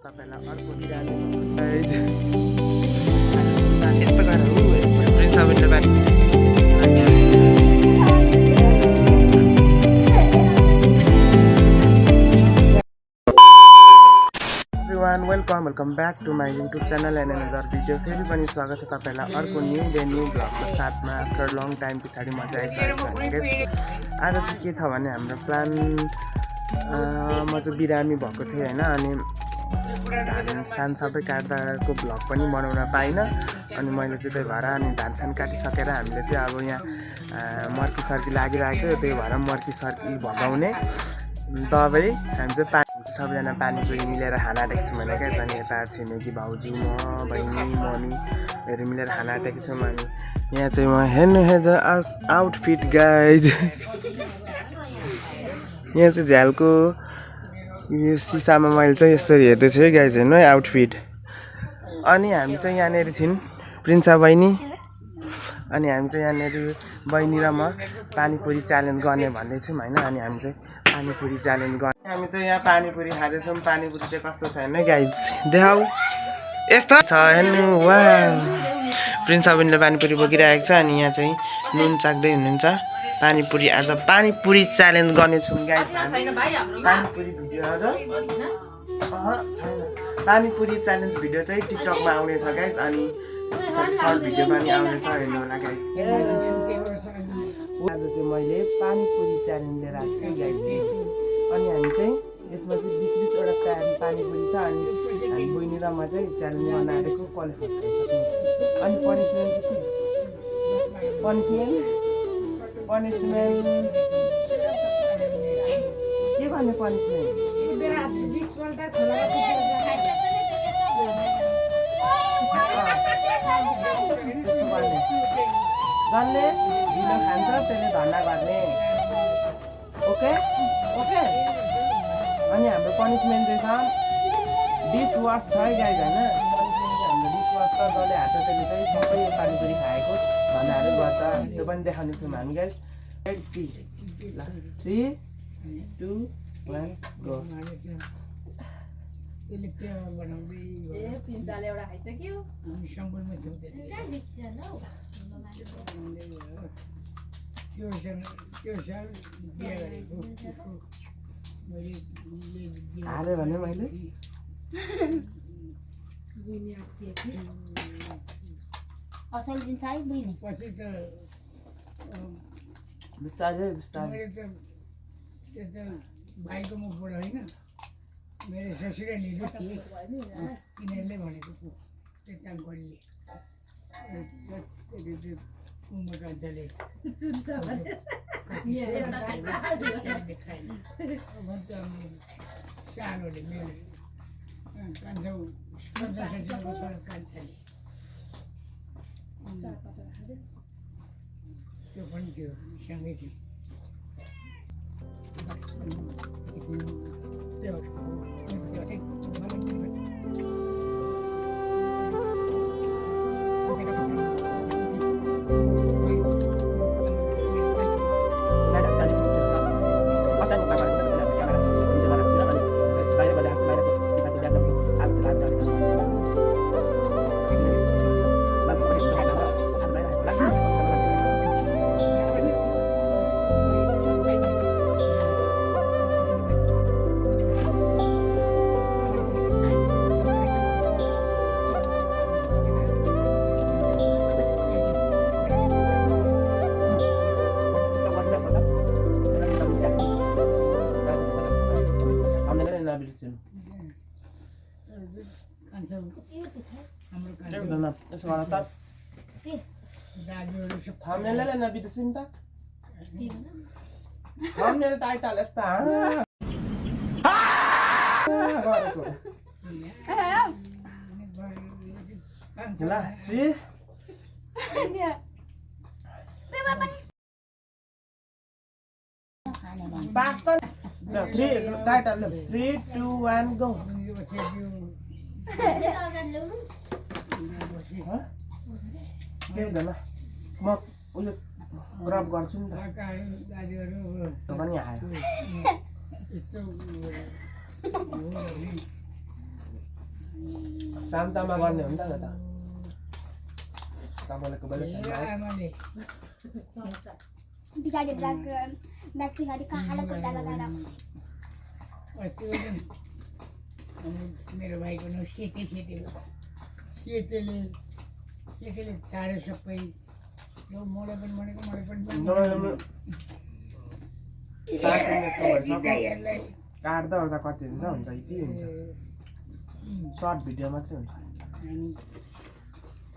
तपाईँलाई अर्को बिरामी यस्तो गरेर welcome back to my YouTube channel and another video. फेरि पनि स्वागत छ तपाईँलाई अर्को न्यू डे न्यू भ्लगको साथमा। आफ्टर लङ टाइम पछाडि म चाहिँ आइसकेको छु। आज चाहिँ के छ भने हाम्रो प्लान, म चाहिँ बिरामी भएको थिएँ होइन, अनि धान सान सबै काट्दाको भ्लग पनि बनाउन पाइनँ। अनि मैले चाहिँ त्यही भएर अनि धान सान काटिसकेर हामीले चाहिँ अब यहाँ मर्की सर्की लागिरहेको, त्यही भएर मर्की सर्की भगाउने दबाई हामी चाहिँ सबैजना पानीपुरी मिलेर खाना आँटेको छौँ भने क्या। अनि यता छिमेकी भाउजू, म, बहिनी, मम्मीहरू मिलेर खाना आँटेको छौँ। अनि यहाँ चाहिँ म हेर्नु हेर्छ आउटफिट गाइज। यहाँ चाहिँ झ्यालको यो सिसामा मैले चाहिँ यसरी हेर्दैछु है गाइज, हेर्नु है आउटफिट। अनि हामी चाहिँ यहाँनिर छिन् प्रिन्सा बहिनी, अनि हामी चाहिँ यहाँनिर बहिनी र म पानीपुरी च्यालेन्ज गर्ने भन्दैछौँ होइन। अनि हामी चाहिँ पानीपुरी च्यालेन्ज गर्ने, हामी चाहिँ यहाँ पानीपुरी खाँदैछौँ। पानीपुरी चाहिँ कस्तो छ हेर्नु गाइज, देखाऊ यस्तो छ हेर्नु। वा प्रिन्स बहिनीले पानीपुरी बोकिरहेको छ, अनि यहाँ चाहिँ नुन चाख्दै हुनुहुन्छ। पानीपुरी आज पानीपुरी च्यालेन्ज गर्नेछौँ गाइज। पानीपुरी भिडियो छैन, पानीपुरी च्यालेन्ज भिडियो चाहिँ टिकटकमा आउनेछ गाइज। अनि सर्ट भिडियो पनि आउनेछ, हेर्नु होला गाइज। आज चाहिँ मैले पानीपुरी च्यालेन्ज लिएर आएको छु गाइज। अनि हामी चाहिँ यसमा चाहिँ 20-20वटा पानीपुरी छ। अनि हामी बहिनी र म चाहिँ च्यालेन्ज गर्न आँटेको कसले फर्स्ट खाइसक्नु। अनि पनिसमेन्ट चाहिँ के? पनिसमेन्ट के गर्ने पनिसमेन्ट? त्यस्तो गर्ने जसले ढिलो खान्छ त्यसले धन्दा गर्ने। Okay okay. अनि हाम्रो पनिसमेन्ट चाहिँ छ डिस वास छ है गाइज होइन। हाम्रो डिस वास छ, जसले हाल्छ त्यसले चाहिँ सबै पानीपुरी खाएको धन्दाहरू गर्छ। त्यो पनि देखाउनेछौँ हामी गाइज। Let's see. ल 3, 2, 1 गो। हाल्यो भने मैले असल दिन चाहिँ बुझ्ने पछि त बिस्तारै बिस्तारै भाइको मुखबाट होइन, मेरो ससुरालीले थिए, तिनीहरूले भनेको त्यो काम गरिले कान्छाले सानोले मेरो कान्छा छोरा कान्छाले त्यो पनि थियो, सँगै थियो। thumbnail na bitasin ta. Thumbnail title esta. Jela, see? Pastor. No, 3 title. 3, 2, 1 go. के हुँदैन म उयो रब गर्छु नि त पनि आयो शान्तमा गर्ने हो नि त तपाईँलाई कोही बेला आमाले पछाडि ब्याग पछाडि कालो खुट्टा लगाएर त्यो दिन मेरो भाइको नाउँ सेते सेतेले चाँडो सबै यो मलाई पनि भनेको गाईहरूलाई काट्दा ओर्दा कति हुन्छ यति हुन्छ सर्ट भिडियो मात्रै हुन्छ अनि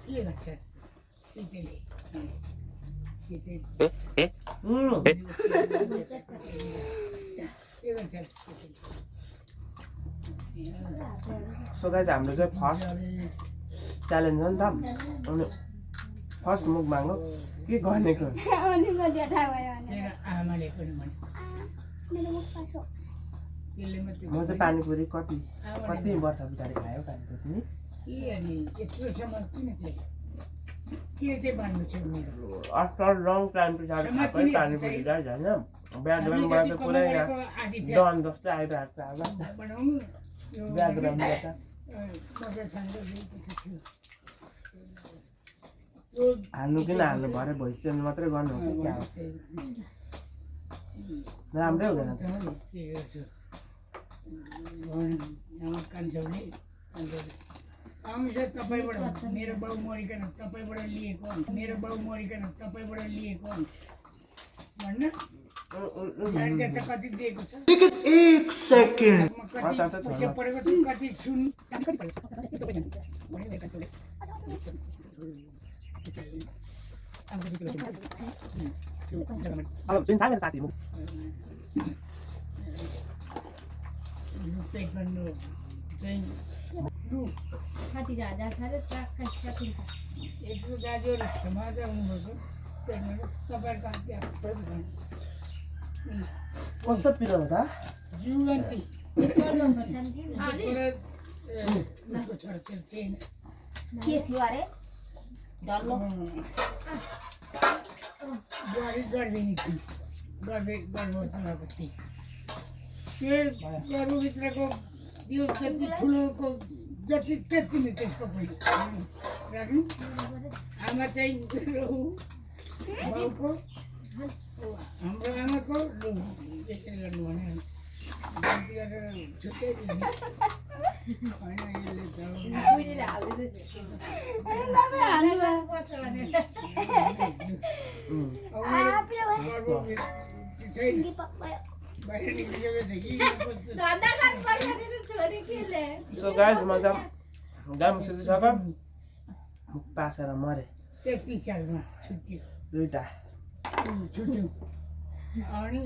के गर्छ सेतेले सेते के गर्छ सो गाइस हाम्रो चाहिँ फर्स्ट च्यालेन्ज हो नि त अनि फर्स्ट मुख मागो के गर्नेको अनि मजा थाहा भयो भने मेरो आमाले पनि भने मेरो मुख पासो त्यसले मात्रै म चाहिँ पानीपुरी कति वर्ष पछाडि खायो पानीपुरी नि के अनि यत्रोसम्म किन चाहिँ के चाहिँ भन्नु छ मेरो आफ्टर लङ टाइम पछाडि खाएकै पानीपुरी गाइस होइन ब्याकग्राउन्डबाट चाहिँ पुरै डन जस्तै आइरहेको छ अब बनाउनु यो ब्याकग्राउन्डबाट मकै खाँदै गएको थियो हाल्नु किन हाल्नु भरे भोइस चेन्ज मात्रै गर्नु हो कि क्या हो राम्रै हुँदैन त के गर्छु कान्छौले आउँछ तपाईँबाट मेरो बाउ मरिकन तपाईँबाट लिएको भन्न जानकारी त कति दिएको छ एक सेकेन्ड कति पढेको छु कति सुन साथी ताइक्वान्डो चाहिँ साथी जाँदा खाले साथी यत्रो दाजुहरू समाज आउनुभएको तपाईँहरूको हात कस्तो पिरो हो त जीवन्ती गर्नुपर्छ नि उसको छोराछोरी थिएन के थियो अरे डल्लो बुहारी गर्भिनी थिए गर्भवती भएको थिए त्यो गर्भभित्रको त्यो जति ठुलोको जति त्यति नै त्यसको पनि राख्नु आमा चाहिँ बाउको हाम्रो आमाको लु त्यसरी गर्नु भने गल्ती गरेर छुट्टै दिने होइन यसले बाहिर निक्लिसकेको छ कि सो गाइस म चाहिँ गाम सुतिसक्यो मुख पासेर मरे 33 सालमा छुट्यो दुईटा छुट्यो अनि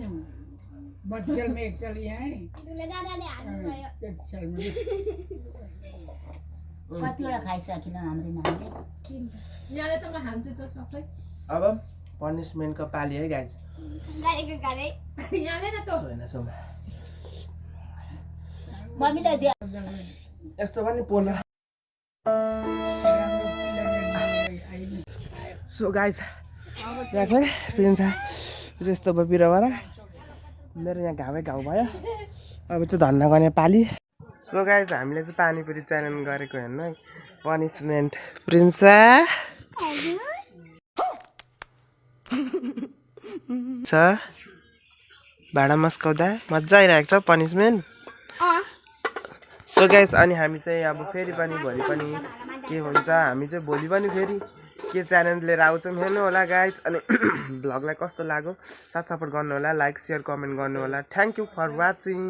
32 सालमा एकताल यहाँ आएँ 33 सालमा कतिवटा खाइसकिन हाम्रो नानीले यहाँले त म खान्छु त सबै अब पनिसमेन्टको पाली है गाइस यहाँले न त होइन सोमा मम्मीलाई दे यस्तो पनि पोला सो गाइस यहाँ चाहिँ प्रिन्स यस्तो भयो बिरुवाबाट मेरो यहाँ घामै घाउ भयो अब चाहिँ धन्ना गर्ने पाली सो गाइस हामीले चाहिँ पानीपुरी च्यालेन्ज गरेको हेर्नु है पनिसमेन्ट प्रिन्सा छ भाँडा मस्काउँदा मजा आइरहेको छ पनिसमेन्ट सो गाइस अनि हामी चाहिँ अब फेरि पनि भोलि पनि के हुन्छ हामी चाहिँ भोलि पनि फेरि के च्यालेन्ज लिएर आउँछौँ हेर्नु होला गाइस अनि भ्लगलाई कस्तो लाग्यो साथ सपोर्ट गर्नु होला लाइक सेयर कमेन्ट गर्नु होला थ्याङ्क यू फर वाचिङ